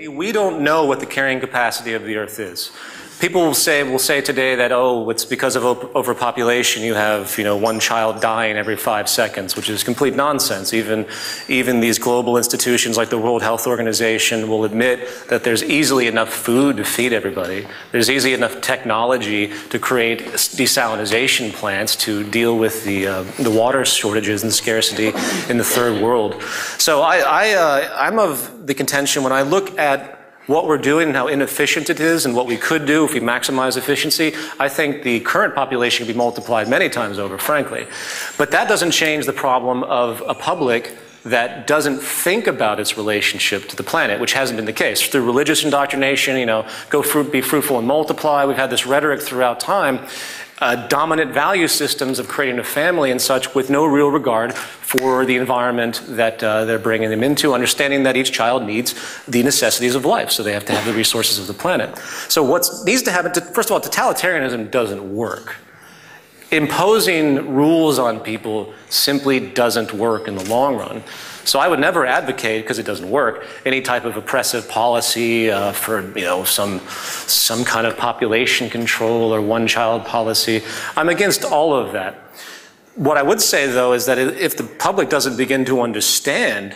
We don't know what the carrying capacity of the Earth is. People will say today that, oh, it's because of overpopulation. You have, one child dying every 5 seconds, which is complete nonsense. Even these global institutions like the World Health Organization will admit that there's easily enough food to feed everybody. There's easily enough technology to create desalination plants to deal with the water shortages and scarcity in the third world. So I'm of the contention when I look at what we're doing and how inefficient it is and what we could do if we maximize efficiency, I think the current population can be multiplied many times over, frankly. But that doesn't change the problem of a public that doesn't think about its relationship to the planet, which hasn't been the case. Through religious indoctrination, be fruitful and multiply, we've had this rhetoric throughout time, dominant value systems of creating a family and such with no real regard for the environment that they're bringing them into, understanding that each child needs the necessities of life, so they have to have the resources of the planet. So what needs to happen, first of all, totalitarianism doesn't work. Imposing rules on people simply doesn't work in the long run. So I would never advocate, because it doesn't work, any type of oppressive policy for some kind of population control or one-child policy. I'm against all of that. What I would say, though, is that if the public doesn't begin to understand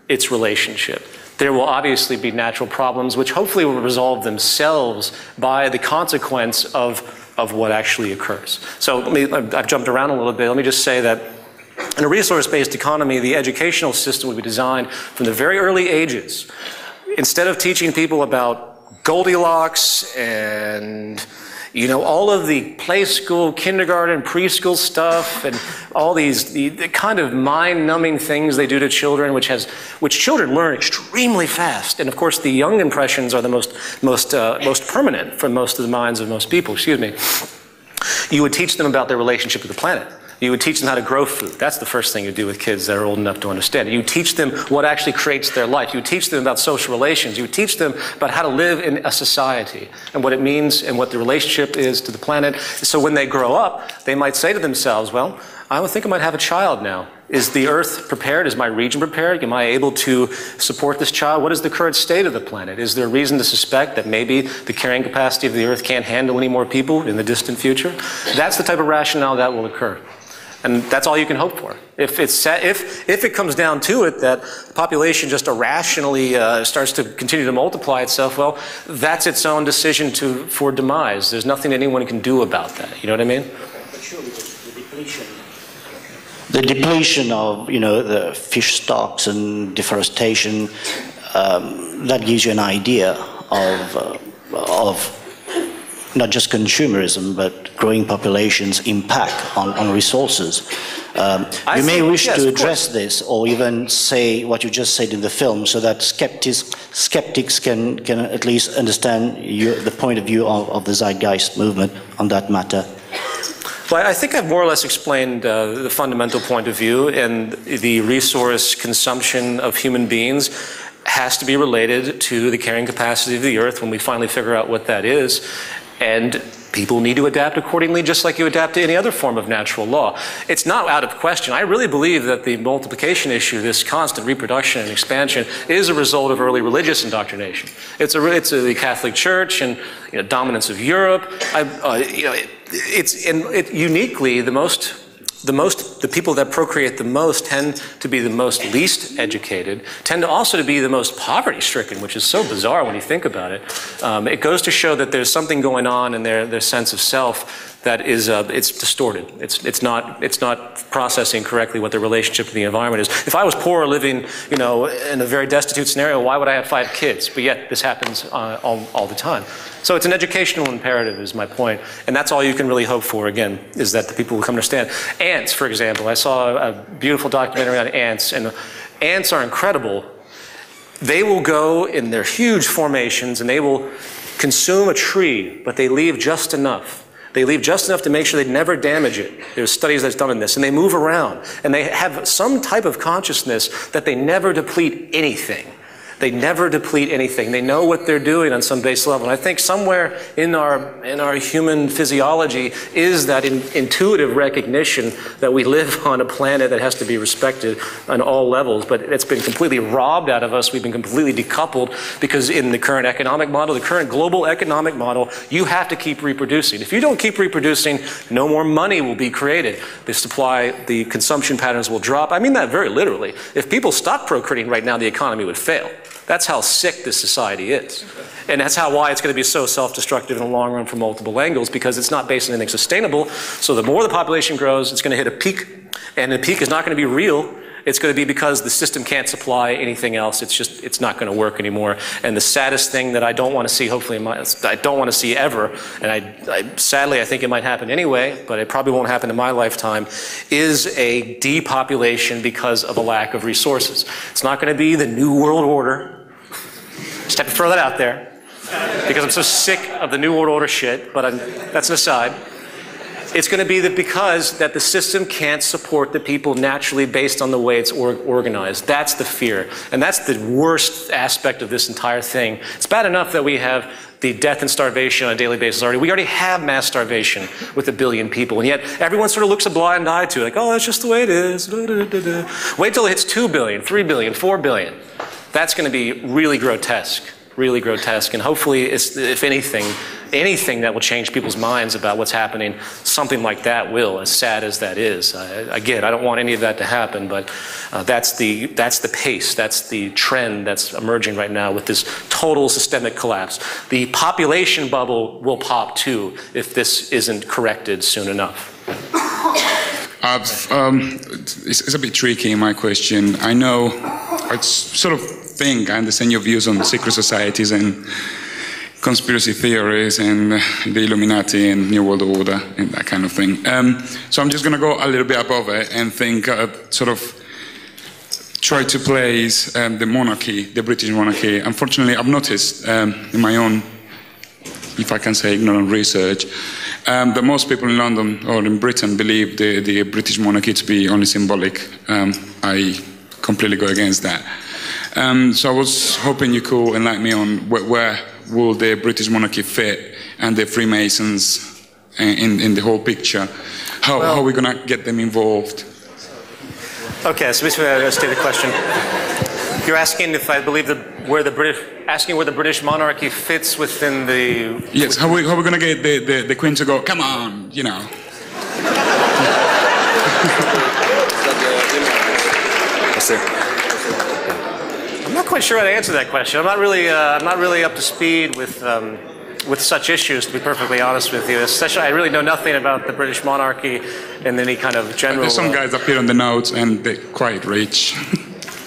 its relationship, there will obviously be natural problems which hopefully will resolve themselves by the consequence of what actually occurs. So I've jumped around a little bit. Let me just say that in a resource-based economy, the educational system would be designed from the very early ages. Instead of teaching people about Goldilocks and all of the play school, kindergarten, preschool stuff, and all the kind of mind-numbing things they do to children, which children learn extremely fast. And of course, the young impressions are the most permanent for most of the minds of most people. Excuse me. You would teach them about their relationship to the planet. You would teach them how to grow food. That's the first thing you do with kids that are old enough to understand. You teach them what actually creates their life. You teach them about social relations. You teach them about how to live in a society and what it means and what the relationship is to the planet. So when they grow up, they might say to themselves, well, I think I might have a child now. Is the Earth prepared? Is my region prepared? Am I able to support this child? What is the current state of the planet? Is there reason to suspect that maybe the carrying capacity of the Earth can't handle any more people in the distant future? That's the type of rationale that will occur. And that's all you can hope for. If it comes down to it that the population just irrationally starts to continue to multiply itself, well, that's its own decision for demise. There's nothing anyone can do about that. You know what I mean? But surely the depletion of the fish stocks and deforestation, that gives you an idea of not just consumerism, but growing populations' impact on resources. You may wish to address this, or even say what you just said in the film, so that skeptics can at least understand the point of view of the Zeitgeist movement on that matter. Well, I think I've more or less explained the fundamental point of view, and the resource consumption of human beings has to be related to the carrying capacity of the Earth when we finally figure out what that is. And people need to adapt accordingly, just like you adapt to any other form of natural law. It's not out of question. I really believe that the multiplication issue, this constant reproduction and expansion, is a result of early religious indoctrination. It's the Catholic Church and dominance of Europe. Uniquely the people that procreate the most tend to be the most least educated, tend to also to be the most poverty-stricken, which is so bizarre when you think about it. It goes to show that there's something going on in their sense of self that is it's distorted. It's not processing correctly what their relationship to the environment is. If I was poor, living in a very destitute scenario, why would I have 5 kids? But yet this happens all the time. So it's an educational imperative, is my point, and that's all you can really hope for. Again, is that the people will come to understand. Ants, for example, I saw a beautiful documentary on ants, and ants are incredible. They will go in their huge formations and they will consume a tree, but they leave just enough. They leave just enough to make sure they never damage it. There's studies that's done in this, and they move around, and they have some type of consciousness that they never deplete anything. They never deplete anything. They know what they're doing on some base level. And I think somewhere in our human physiology is that intuitive recognition that we live on a planet that has to be respected on all levels. But it's been completely robbed out of us. We've been completely decoupled because in the current economic model, the current global economic model, you have to keep reproducing. If you don't keep reproducing, no more money will be created. The supply, the consumption patterns will drop. I mean that very literally. If people stopped procreating right now, the economy would fail. That's how sick this society is. And that's why it's going to be so self-destructive in the long run from multiple angles, because it's not based on anything sustainable. So the more the population grows, it's going to hit a peak. And the peak is not going to be real. It's going to be because the system can't supply anything else. It's not going to work anymore. And the saddest thing that I don't want to see, hopefully, I don't want to see ever, and sadly I think it might happen anyway, but it probably won't happen in my lifetime, is a depopulation because of a lack of resources. It's not going to be the New World Order. Just have to throw that out there, because I'm so sick of the New World Order shit, but that's an aside. It's going to be because the system can't support the people naturally based on the way it's organized. That's the fear. And that's the worst aspect of this entire thing. It's bad enough that we have the death and starvation on a daily basis already. We already have mass starvation with 1 billion people. And yet everyone sort of looks a blind eye to it. Like, oh, that's just the way it is. Wait till it hits 2 billion, 3 billion, 4 billion. That's going to be really grotesque. Really grotesque, and hopefully, if anything that will change people's minds about what's happening, something like that will, as sad as that is. Again, I don't want any of that to happen, but that's the pace, that's the trend that's emerging right now with this total systemic collapse. The population bubble will pop too if this isn't corrected soon enough. It's a bit tricky, my question. I know it's sort of I understand your views on secret societies and conspiracy theories and the Illuminati and New World Order and that kind of thing. So I'm just going to go a little bit above it and think, sort of try to place the monarchy, the British monarchy. Unfortunately, I've noticed in my own, if I can say, ignorant research, that most people in London or in Britain believe the British monarchy to be only symbolic. I completely go against that. So I was hoping you could enlighten me on where will the British monarchy fit and the Freemasons in the whole picture. How are we going to get them involved? Okay, so basically I'll state the question. You're asking if I believe where the British monarchy fits within the... Yes, how are we going to get the Queen to go, come on, you know. I'm not quite sure how to answer that question. I'm not really up to speed with such issues, to be perfectly honest with you. I really know nothing about the British monarchy in any kind of general... There's some guys appear on the notes and they're quite rich.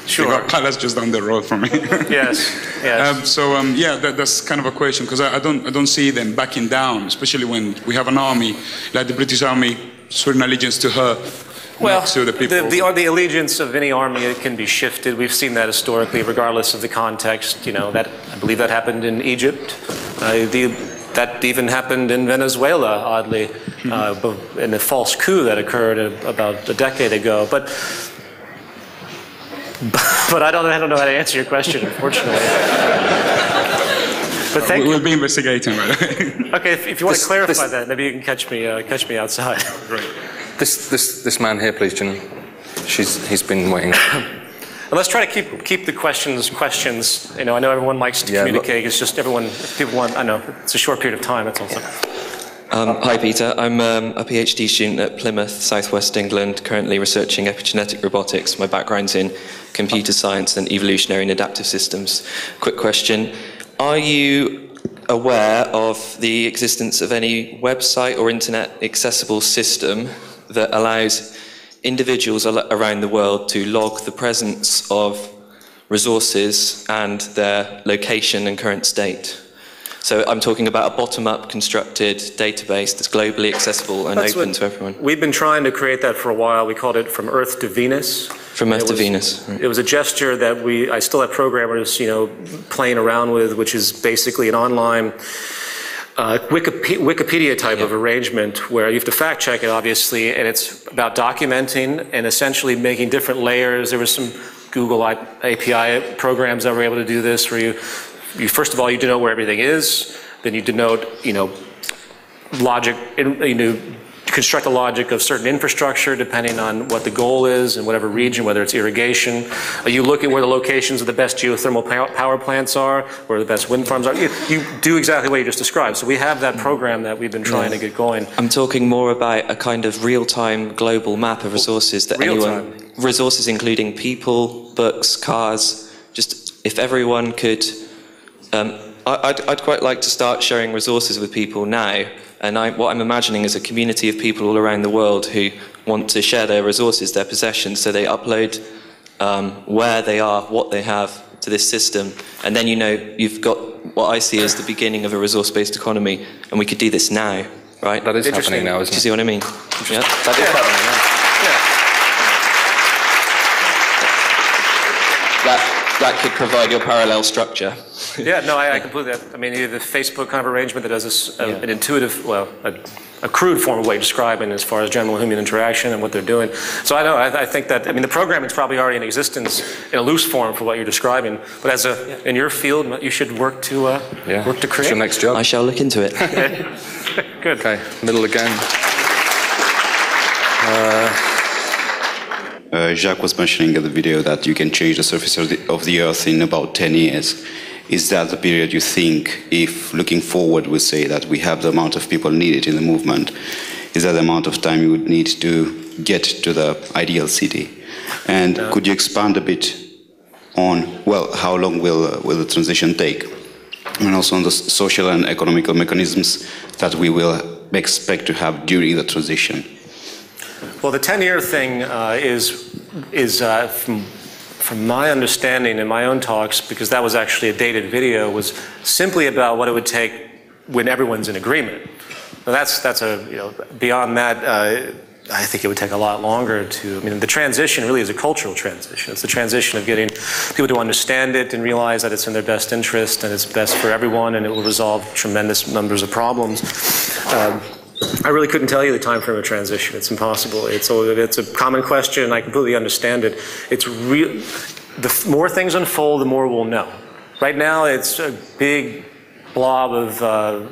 Sure. They got palace just down the road from me. Yes, yes. Yeah, that's kind of a question, because I don't see them backing down, especially when we have an army, like the British army, swearing allegiance to her. Well, to the people. The allegiance of any army can be shifted. We've seen that historically, regardless of the context. You know, that I believe that happened in Egypt. That even happened in Venezuela, oddly, in a false coup that occurred about a decade ago. But I don't know how to answer your question, unfortunately. But thank you. We'll be investigating, by the way. Okay, if you want to clarify that, maybe you can catch me outside. Right. This man here, please, Jenny. He's been waiting. And let's try to keep the questions. You know, I know everyone likes to communicate. It's just people want. I know it's a short period of time. That's also. Hi, Peter. I'm a PhD student at Plymouth, Southwest England, currently researching epigenetic robotics. My background's in computer science and evolutionary and adaptive systems. Quick question: are you aware of the existence of any website or internet accessible system that allows individuals around the world to log the presence of resources and their location and current state? So I'm talking about a bottom-up constructed database that's globally accessible and open to everyone. We've been trying to create that for a while. We called it From Earth to Venus. From Earth to Venus. Right. It was a gesture that I still have programmers, playing around with, which is basically an online Wikipedia type of arrangement where you have to fact check it, obviously, and it's about documenting and essentially making different layers. There was some Google API programs that were able to do this, where you first of all, you denote where everything is, then you denote, logic, construct a logic of certain infrastructure depending on what the goal is in whatever region, whether it's irrigation. You look at where the locations of the best geothermal power plants are, where the best wind farms are. You do exactly what you just described. So we have that program that we've been trying to get going. I'm talking more about a kind of real-time global map of resources that resources including people, books, cars, just if everyone could, I'd quite like to start sharing resources with people now. And what I'm imagining is a community of people all around the world who want to share their resources, their possessions, so they upload where they are, what they have to this system. And then you've got what I see as the beginning of a resource-based economy, and we could do this now, right? That is happening now, isn't it? Do you see what I mean? Yeah? That is happening now. Yeah. That could provide your parallel structure. Yeah, no, I completely, I mean, the Facebook kind of arrangement that does this, an intuitive, well, a crude form of what you're describing as far as general human interaction and what they're doing. So I think that, I mean, the program is probably already in existence in a loose form for what you're describing, but as in your field, you should work to create. What's your next job? I shall look into it. Good. Okay, middle again. Jacques was mentioning in the video that you can change the surface of the Earth in about 10 years. Is that the period you think, if looking forward we say that we have the amount of people needed in the movement, is that the amount of time you would need to get to the ideal city? And could you expand a bit on, well, how long will the transition take? And also on the social and economical mechanisms that we will expect to have during the transition? Well, the 10-year thing is from my understanding in my own talks, because that was actually a dated video, was simply about what it would take when everyone's in agreement. Now that's beyond that, I think it would take a lot longer to, I mean, the transition really is a cultural transition. It's the transition of getting people to understand it and realize that it's in their best interest and it's best for everyone and it will resolve tremendous numbers of problems. I really couldn't tell you the time frame of transition. It's impossible. It's a common question, and I completely understand it. It's real. The more things unfold, the more we'll know. Right now, it's a big blob of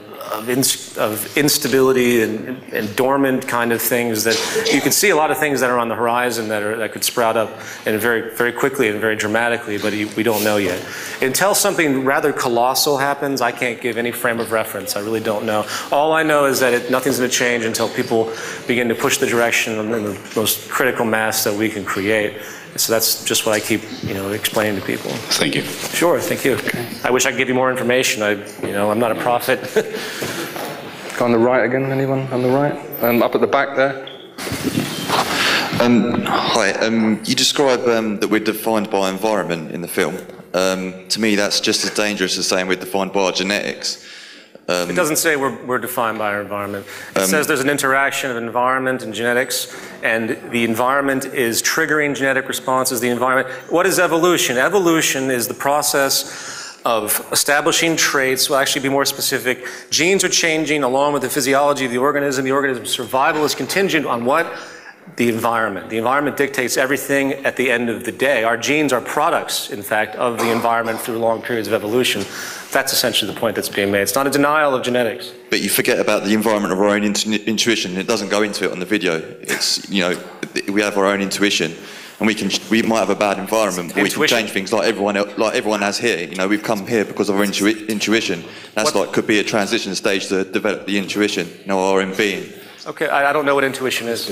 instability and dormant kind of things that you can see a lot of things that are on the horizon that could sprout up and very, very quickly and very dramatically, but we don't know yet. Until something rather colossal happens, I can't give any frame of reference. I really don't know. All I know is that nothing's going to change until people begin to push the direction in the most critical mass that we can create. So that's just what I keep, explaining to people. Thank you. Sure, thank you. Okay. I wish I could give you more information. I'm not a prophet. Go on the right again, anyone on the right? Up at the back there. Hi, you describe that we're defined by environment in the film. To me, that's just as dangerous as saying we're defined by our genetics. It doesn't say we're defined by our environment. It says there's an interaction of environment and genetics, and the environment is triggering genetic responses. The environment. What is evolution? Evolution is the process of establishing traits. Well, actually, be more specific. Genes are changing along with the physiology of the organism. The organism's survival is contingent on what? The environment. The environment dictates everything at the end of the day. Our genes are products, in fact, of the environment through long periods of evolution. That's essentially the point that's being made. It's not a denial of genetics. But you forget about the environment of our own intuition. It doesn't go into it on the video. It's, we have our own intuition. And we might have a bad environment, but we can change things like everyone has here. We've come here because of our intuition. That's could be a transition stage to develop the intuition, our own being. Okay, I don't know what intuition is.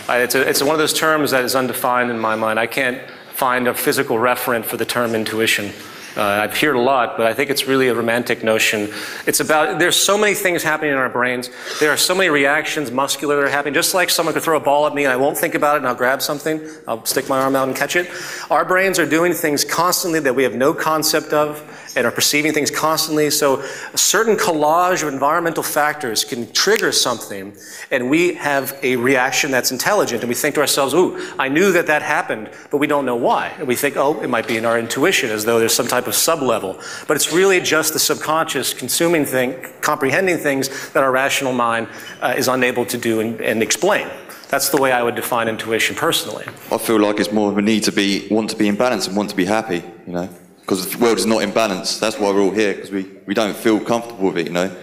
It's one of those terms that is undefined in my mind. I can't find a physical referent for the term intuition. I've heard a lot, but I think it's really a romantic notion. It's about, there's so many things happening in our brains. There are so many reactions, muscular, that are happening. Just like someone could throw a ball at me and I won't think about it and I'll grab something. I'll stick my arm out and catch it. Our brains are doing things constantly that we have no concept of and are perceiving things constantly. So a certain collage of environmental factors can trigger something and we have a reaction that's intelligent and we think to ourselves, ooh, I knew that happened, but we don't know why. And we think, oh, it might be in our intuition, as though there's some type of sub-level. But it's really just the subconscious comprehending things that our rational mind is unable to do and explain. That's the way I would define intuition personally. I feel like it's more of a need to want to be in balance and want to be happy, you know, because the world is not in balance. That's why we're all here, because we don't feel comfortable with it, you know.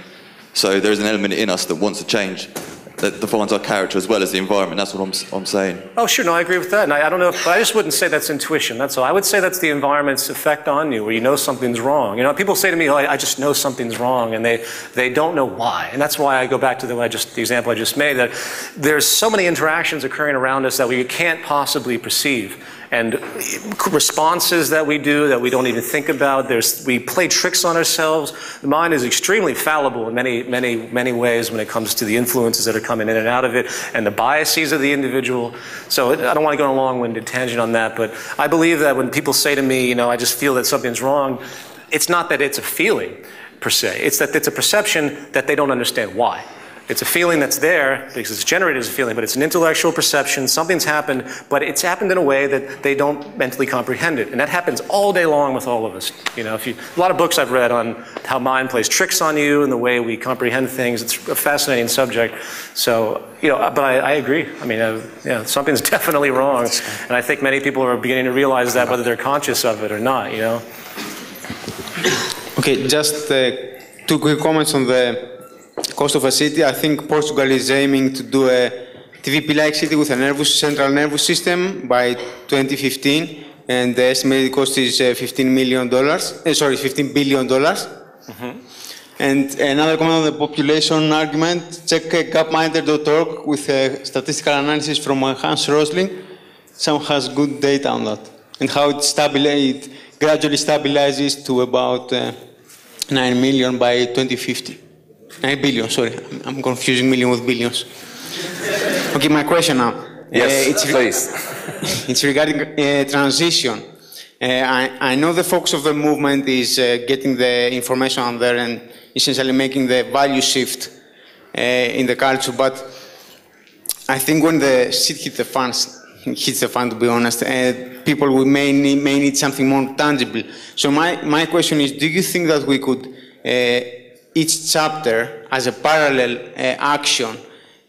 So there is an element in us that wants to change, that defines our character as well as the environment. That's what I'm saying. Oh, sure, no, I agree with that. And I don't know, but I just wouldn't say that's intuition, that's all. I would say that's the environment's effect on you, where you know something's wrong. You know, people say to me, oh, I just know something's wrong, and they don't know why. And that's why I go back to the example I just made, that there's so many interactions occurring around us that we can't possibly perceive. And responses that we do that we don't even think about. We play tricks on ourselves. The mind is extremely fallible in many ways when it comes to the influences that are coming in and out of it, and the biases of the individual. So I don't want to go on a long-winded tangent on that, but I believe that when people say to me, you know, I just feel that something's wrong, it's not that it's a feeling per se. It's that it's a perception that they don't understand why. It's a feeling that's there because it's generated as a feeling, but it's an intellectual perception. Something's happened, but it's happened in a way that they don't mentally comprehend it. And that happens all day long with all of us. You know, a lot of books I've read on how mind plays tricks on you and the way we comprehend things. It's a fascinating subject. So, you know, but I agree. I mean, yeah, something's definitely wrong. And I think many people are beginning to realize that, whether they're conscious of it or not, you know. Okay, just 2 quick comments on the cost of a city. I think Portugal is aiming to do a TVP-like city with a central nervous system by 2015, and the estimated cost is $15 billion. Mm-hmm. And another comment on the population argument, check gapminder.org with a statistical analysis from Hans Rosling. Some has good data on that, and how it gradually stabilizes to about 9 million by 2050. 9 billion, sorry, I'm confusing million with billions. Okay, my question now. Yes, please. It's regarding transition. I know the focus of the movement is getting the information out there and essentially making the value shift in the culture, but I think when the shit hits the fan, to be honest, people may need something more tangible. So my question is, do you think that we could each chapter as a parallel action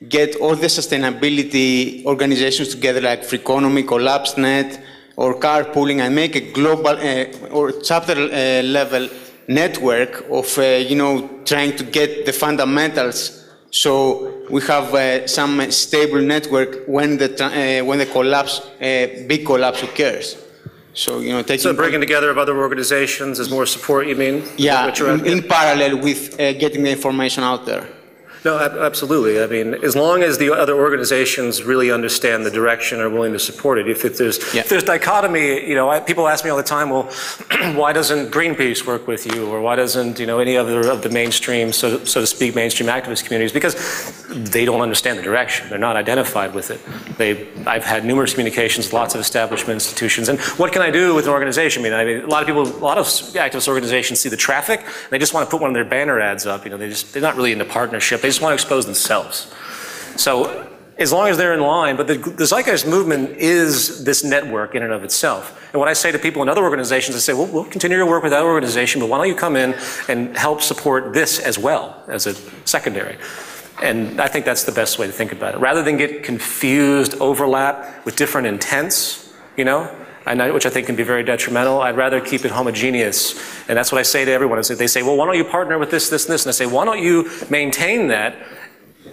get all the sustainability organizations together, like Free Economy, CollapseNet, or carpooling, and make a global or chapter level network of you know, trying to get the fundamentals, so we have some stable network when the collapse, big collapse occurs. So, you know, so bringing together of other organizations as more support, you mean? Yeah, in parallel with getting the information out there. No, absolutely. I mean, as long as the other organizations really understand the direction and are willing to support it. If there's dichotomy, you know, people ask me all the time, well, why doesn't Greenpeace work with you, or why doesn't, you know, any other of the mainstream, so to speak, mainstream activist communities? Because they don't understand the direction. They're not identified with it. I've had numerous communications with lots of establishment institutions. And what can I do with an organization? I mean, a lot of activist organizations see the traffic, and they just want to put one of their banner ads up. You know, they're not really into partnership. They just want to expose themselves. So as long as they're in line, but the Zeitgeist movement is this network in and of itself. And what I say to people in other organizations, I say, well, we'll continue to work with that organization, but why don't you come in and help support this as well, as a secondary? And I think that's the best way to think about it. Rather than get confused, overlap with different intents, you know, which I think can be very detrimental, I'd rather keep it homogeneous. And that's what I say to everyone. They say, well, why don't you partner with this, this, and this? And I say, why don't you maintain that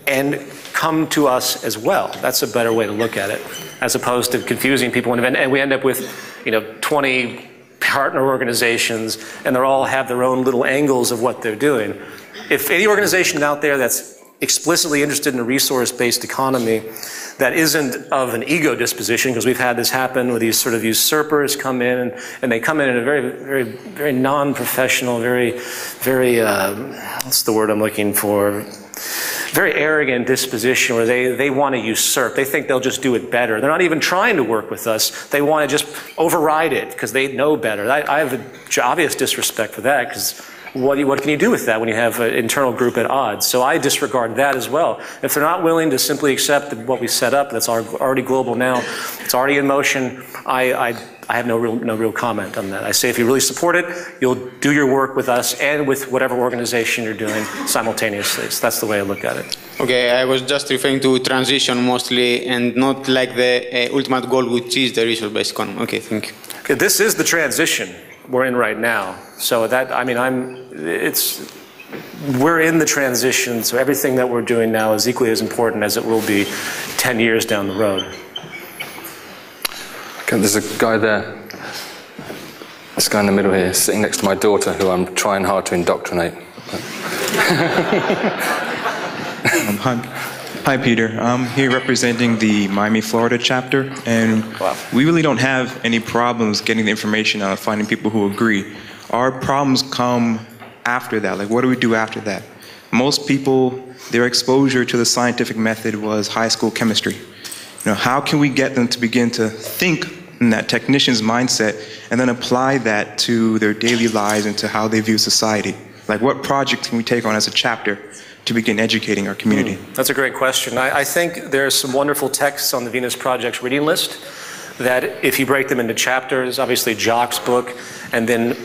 and come to us as well? That's a better way to look at it, as opposed to confusing people. And we end up with, you know, 20 partner organizations, and they all have their own little angles of what they're doing. If any organization out there that's explicitly interested in a resource-based economy that isn't of an ego disposition, because we've had this happen where these sort of usurpers come in, and they come in a very, very, very non-professional, very, what's the word I'm looking for? Very arrogant disposition where they want to usurp. They think they'll just do it better. They're not even trying to work with us. They want to just override it because they know better. I have an obvious disrespect for that, because what can you do with that when you have an internal group at odds? So I disregard that as well. If they're not willing to simply accept what we set up, that's already global now, it's already in motion, I have no real comment on that. I say if you really support it, you'll do your work with us and with whatever organization you're doing simultaneously. So that's the way I look at it. Okay, I was just referring to transition mostly, and not like the ultimate goal, which is the resource-based economy. Okay, thank you. Okay, this is the transition we're in right now. So that, I mean, we're in the transition, so everything that we're doing now is equally as important as it will be 10 years down the road. Okay, there's a guy there. This guy in the middle here, sitting next to my daughter, who I'm trying hard to indoctrinate. Hi, Peter. I'm here representing the Miami, Florida chapter, and we really don't have any problems getting the information out, finding people who agree. Our problems come after that. Like, what do we do after that? Most people, their exposure to the scientific method was high school chemistry. You know, how can we get them to begin to think in that technician's mindset and then apply that to their daily lives and to how they view society? Like, what project can we take on as a chapter to begin educating our community? That's a great question. I think there's some wonderful texts on the Venus Project's reading list that if you break them into chapters, obviously Jock's book, and then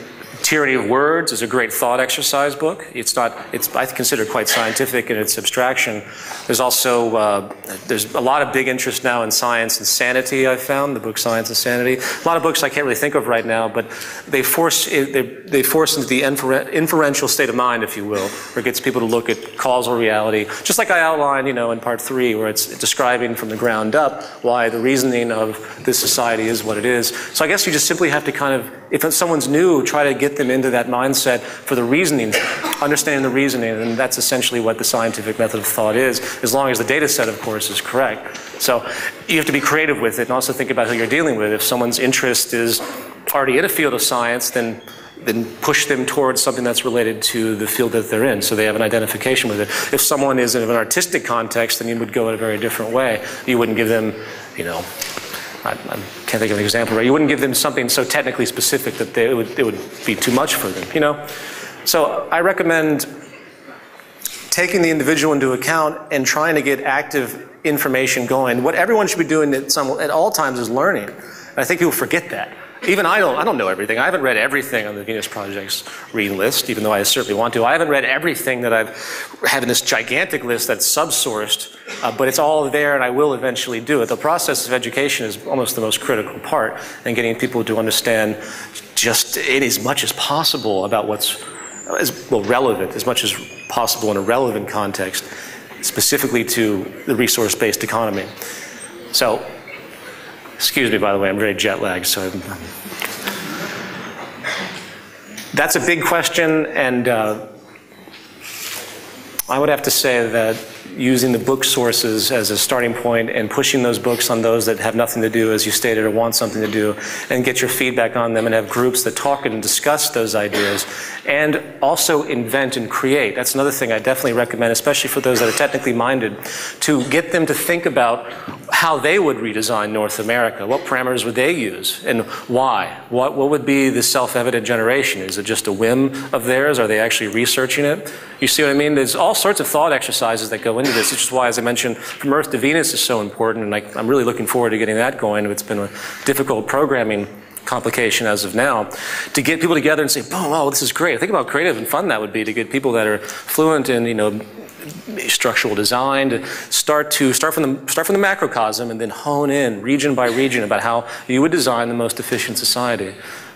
Tyranny of Words is a great thought exercise book. It's I consider quite scientific in its abstraction. There's also, there's a lot of big interest now in Science and Sanity, I've found, the book Science and Sanity. A lot of books I can't really think of right now, but they force into the inferential state of mind, if you will, where it gets people to look at causal reality, just like I outlined, you know, in part 3, where it's describing from the ground up why the reasoning of this society is what it is. So I guess you just simply have to kind of, if someone's new, try to get them into that mindset for the reasoning, understanding the reasoning, and that's essentially what the scientific method of thought is, as long as the data set, of course, is correct. So you have to be creative with it and also think about who you're dealing with. If someone's interest is already in a field of science, then push them towards something that's related to the field that they're in, so they have an identification with it. If someone is in an artistic context, then you would go in a very different way. You wouldn't give them, you know, I can't think of an example, right? You wouldn't give them something so technically specific that it would be too much for them, you know? So I recommend taking the individual into account and trying to get active information going. What everyone should be doing at all times is learning. And I think people forget that. Even I don't know everything. I haven't read everything on the Venus Project's reading list, even though I certainly want to. I haven't read everything that I have in this gigantic list that's subsourced, but it's all there and I will eventually do it. The process of education is almost the most critical part, and getting people to understand just in as much as possible about what's relevant, as much as possible in a relevant context, specifically to the resource-based economy. So, excuse me, by the way, I'm very jet lagged, so that's a big question, and I would have to say that using the book sources as a starting point and pushing those books on those that have nothing to do, as you stated, or want something to do, and get your feedback on them and have groups that talk and discuss those ideas, and also invent and create. That's another thing I definitely recommend, especially for those that are technically minded, to get them to think about how they would redesign North America. What parameters would they use, and why? What would be the self-evident generation? Is it just a whim of theirs? Are they actually researching it? You see what I mean? There's all sorts of thought exercises that go into this, which is why, as I mentioned, From Earth to Venus is so important, and I'm really looking forward to getting that going. It's been a difficult programming complication as of now, to get people together and say, boom, oh, this is great. Think about how creative and fun that would be to get people that are fluent in, you know, structural design, to start from the macrocosm and then hone in region by region about how you would design the most efficient society.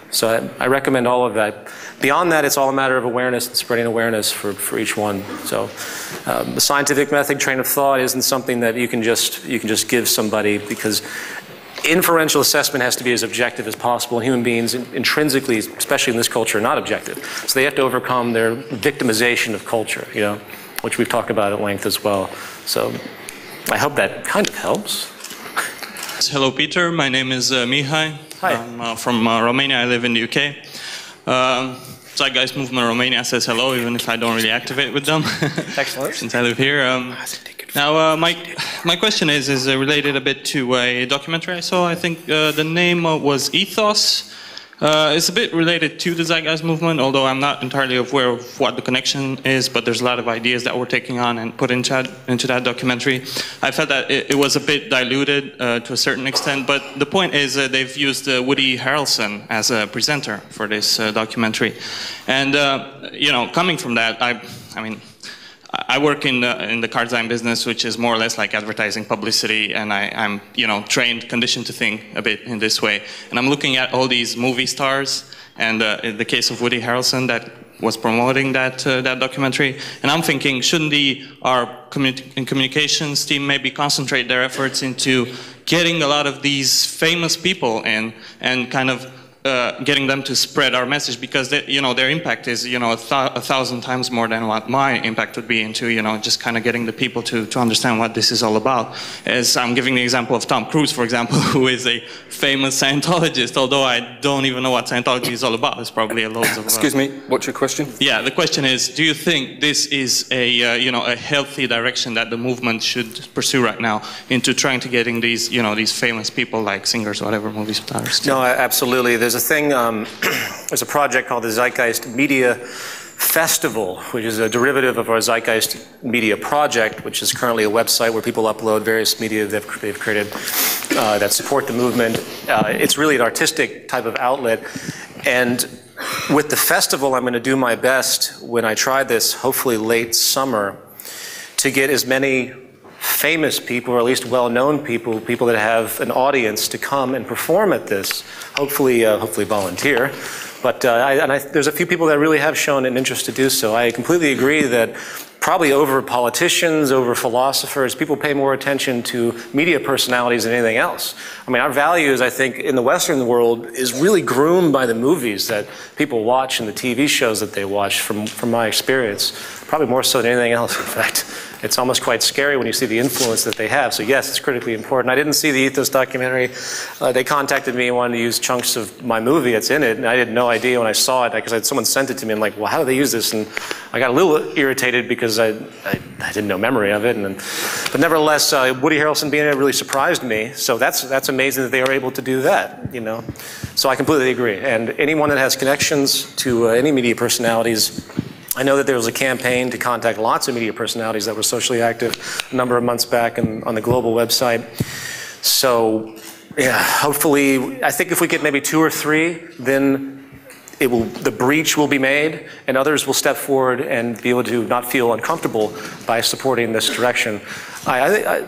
So I recommend all of that. Beyond that, it's all a matter of awareness and spreading awareness for each one. So the scientific method, train of thought, isn't something that you can just give somebody, because inferential assessment has to be as objective as possible. Human beings intrinsically, especially in this culture, are not objective. So they have to overcome their victimization of culture, you know, which we've talked about at length as well. So I hope that kind of helps. Hello, Peter. My name is Mihai. Hi. I'm from Romania. I live in the UK. Zeitgeist movement Romania says hello, even if I don't really activate with them. Excellent. Since I live here. Now, my question is related a bit to a documentary I saw. I think the name was Ethos. It's a bit related to the Zeitgeist movement, although I'm not entirely aware of what the connection is, but there's a lot of ideas that we're taking on and put into that documentary. I felt that it was a bit diluted to a certain extent, but the point is they've used Woody Harrelson as a presenter for this documentary. And, you know, coming from that, I mean, I work in the car design business, which is more or less like advertising publicity, and I'm trained, conditioned to think a bit in this way. And I'm looking at all these movie stars, and in the case of Woody Harrelson that was promoting that documentary, and I'm thinking, shouldn't our communications team maybe concentrate their efforts into getting a lot of these famous people in and kind of getting them to spread our message, because their impact is 1,000 times more than what my impact would be into just kind of getting the people to understand what this is all about. As I'm giving the example of Tom Cruise, for example, who is a famous Scientologist, although I don't even know what Scientology is all about. It's probably a loads of. Excuse me, what's your question? Yeah, the question is, do you think this is a healthy direction that the movement should pursue right now into trying to getting these these famous people like singers, whatever, movie stars? No, absolutely. There's a thing, there's a project called the Zeitgeist Media Festival, which is a derivative of our Zeitgeist Media Project, which is currently a website where people upload various media they've created that support the movement. It's really an artistic type of outlet. And with the festival, I'm going to do my best when I try this, hopefully late summer, to get as many famous people, or at least well-known people, people that have an audience, to come and perform at this. Hopefully volunteer. But there's a few people that really have shown an interest to do so. I completely agree that probably over politicians, over philosophers, people pay more attention to media personalities than anything else. I mean, our values, I think, in the Western world is really groomed by the movies that people watch and the TV shows that they watch, from my experience. Probably more so than anything else, in fact. It's almost quite scary when you see the influence that they have. So yes, it's critically important. I didn't see the Ethos documentary. They contacted me and wanted to use chunks of my movie that's in it, and I had no idea when I saw it, because someone sent it to me. I'm like, well, how do they use this? And I got a little irritated because I didn't know memory of it. But nevertheless, Woody Harrelson being in it really surprised me. So that's amazing that they were able to do that, So I completely agree. And anyone that has connections to any media personalities, I know that there was a campaign to contact lots of media personalities that were socially active a number of months back on the global website. So, yeah, hopefully, I think if we get maybe 2 or 3, then the breach will be made, and others will step forward and be able to not feel uncomfortable by supporting this direction. I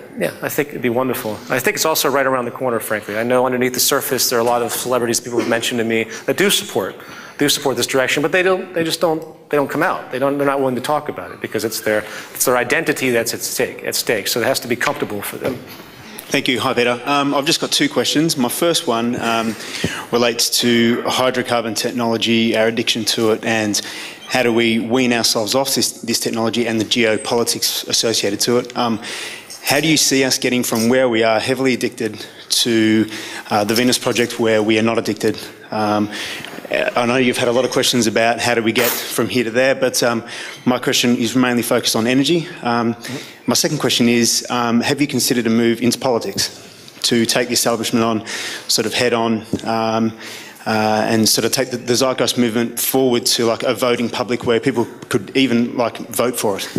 think it'd be wonderful. I think it's also right around the corner, frankly. I know underneath the surface there are a lot of celebrities people have mentioned to me that do support this direction, but they don't come out. They're not willing to talk about it, because it's their identity that's at stake. So it has to be comfortable for them. Thank you. Hi, Peter. I've just got 2 questions. My first one relates to hydrocarbon technology, our addiction to it, and how do we wean ourselves off this technology and the geopolitics associated to it. How do you see us getting from where we are heavily addicted to the Venus Project, where we are not addicted? I know you've had a lot of questions about how do we get from here to there, but my question is mainly focused on energy. My second question is, have you considered a move into politics to take the establishment on, sort of head on, and sort of take the Zeitgeist movement forward to like a voting public where people could even like vote for it?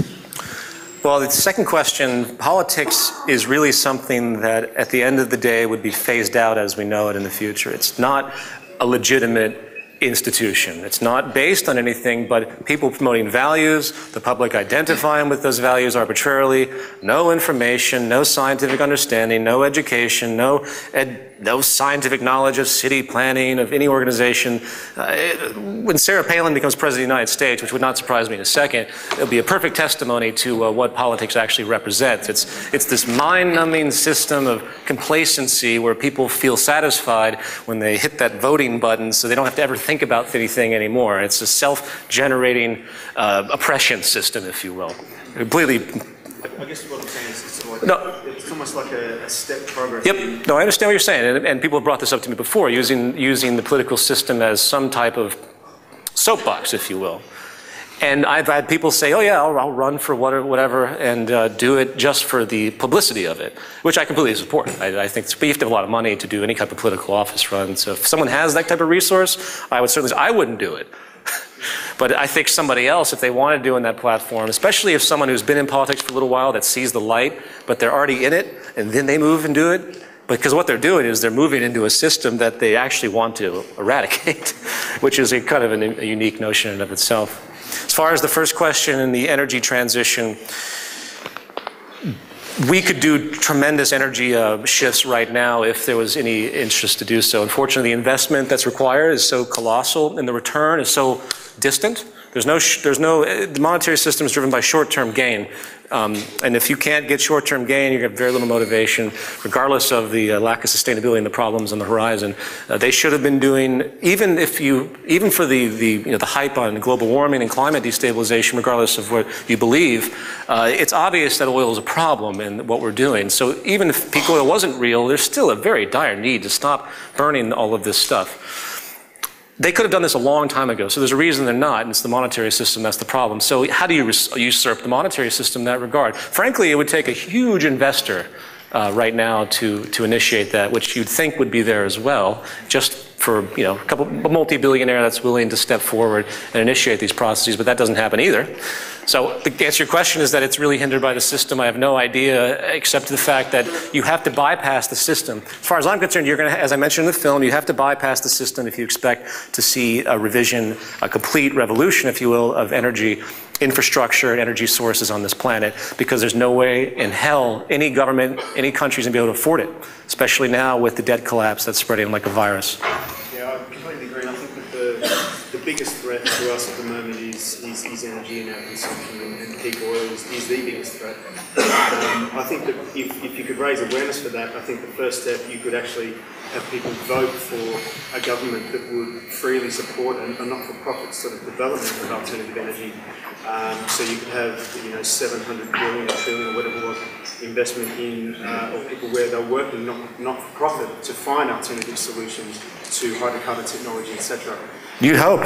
Well, the second question, politics is really something that at the end of the day would be phased out as we know it in the future. It's not a legitimate institution. It's not based on anything but people promoting values, the public identifying with those values arbitrarily, no information, no scientific understanding, no education, no scientific knowledge of city planning, of any organization. When Sarah Palin becomes President of the United States, which would not surprise me in a second, it'll be a perfect testimony to what politics actually represents. It's this mind-numbing system of complacency where people feel satisfied when they hit that voting button, so they don't have to ever think about anything anymore. It's a self-generating oppression system, if you will. Completely. I guess what I'm saying is it's almost like a step progress. Yep. No, I understand what you're saying, and people have brought this up to me before, using the political system as some type of soapbox, if you will. And I've had people say, oh yeah, I'll run for whatever, and do it just for the publicity of it, which I completely support. I think you have to have a lot of money to do any type of political office run. So if someone has that type of resource, I would certainly say, I wouldn't do it. But I think somebody else, if they want to do in that platform, especially if someone who's been in politics for a little while that sees the light, but they're already in it, and then they move and do it, because what they're doing is they're moving into a system that they actually want to eradicate, which is a kind of a unique notion in and of itself. As far as the first question in the energy transition, we could do tremendous energy shifts right now if there was any interest to do so. Unfortunately, the investment that's required is so colossal and the return is so distant. The monetary system is driven by short-term gain. And if you can't get short-term gain, you have very little motivation, regardless of the lack of sustainability and the problems on the horizon. They should have been doing, even for the hype on global warming and climate destabilization, regardless of what you believe, it's obvious that oil is a problem in what we're doing. So even if peak oil wasn't real, there's still a very dire need to stop burning all of this stuff. They could have done this a long time ago, so there's a reason they're not, and it's the monetary system that's the problem. So how do you usurp the monetary system in that regard? Frankly, it would take a huge investor right now to initiate that, which you'd think would be there as well, just for a multi-billionaire that's willing to step forward and initiate these processes, but that doesn't happen either. So the answer to your question is that it's really hindered by the system. I have no idea, except the fact that you have to bypass the system. As far as I'm concerned, you're going to, as I mentioned in the film, you have to bypass the system if you expect to see a revision, a complete revolution, if you will, of energy infrastructure and energy sources on this planet, because there's no way in hell any government, any country is going to be able to afford it, especially now with the debt collapse that's spreading like a virus. Yeah, I completely agree. I think that the biggest threat to us at the moment is energy and our consumption, and peak oil is the biggest threat. I think that if you could raise awareness for that, I think the first step, you could actually have people vote for a government that would freely support a not-for-profit sort of development of alternative energy. So you could have 700 billion or trillion or whatever it was investment in or people where they're working not-for-profit to find alternative solutions to hydrocarbon technology, etc. You'd hope.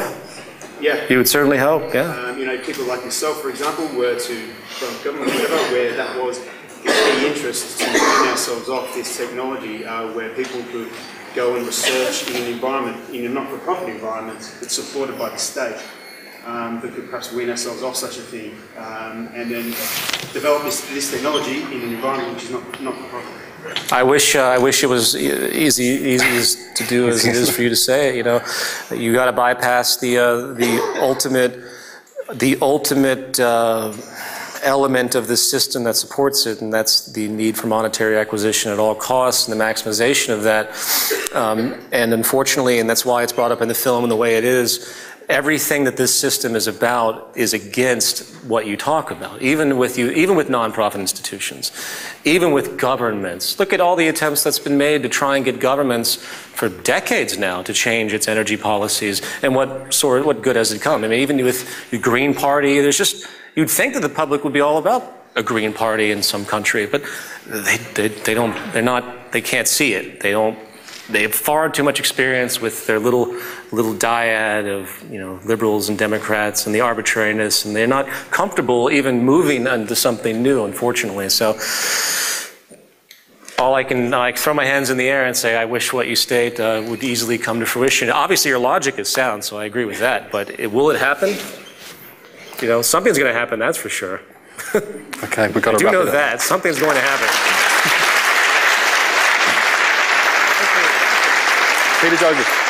Yeah. You would certainly hope, yeah. People like yourself, for example, were to, from government or whatever, where that was a key interest to bring ourselves off this technology, where people could go and research in an environment, in a not-for-profit environment that's supported by the state, that could perhaps wean ourselves off such a thing, and then develop this technology in an environment which is not-for-profit. I wish it was easy to do as it is for you to say. You got to bypass the ultimate element of this system that supports it, and that's the need for monetary acquisition at all costs and the maximization of that. And unfortunately, and that's why it's brought up in the film in the way it is, everything that this system is about is against what you talk about, even with nonprofit institutions, even with governments. Look at all the attempts that's been made to try and get governments for decades now to change its energy policies, and what good has it come? I mean, even with the Green Party, you'd think that the public would be all about a Green Party in some country, but they can't see it. They have far too much experience with their little dyad of liberals and Democrats and the arbitrariness, and they're not comfortable even moving into something new, unfortunately. So all I can throw my hands in the air and say, I wish what you state would easily come to fruition. Obviously, your logic is sound, so I agree with that. But will it happen? Something's going to happen. That's for sure. Okay, we've got to I do know that something's going to happen. Peter Joseph.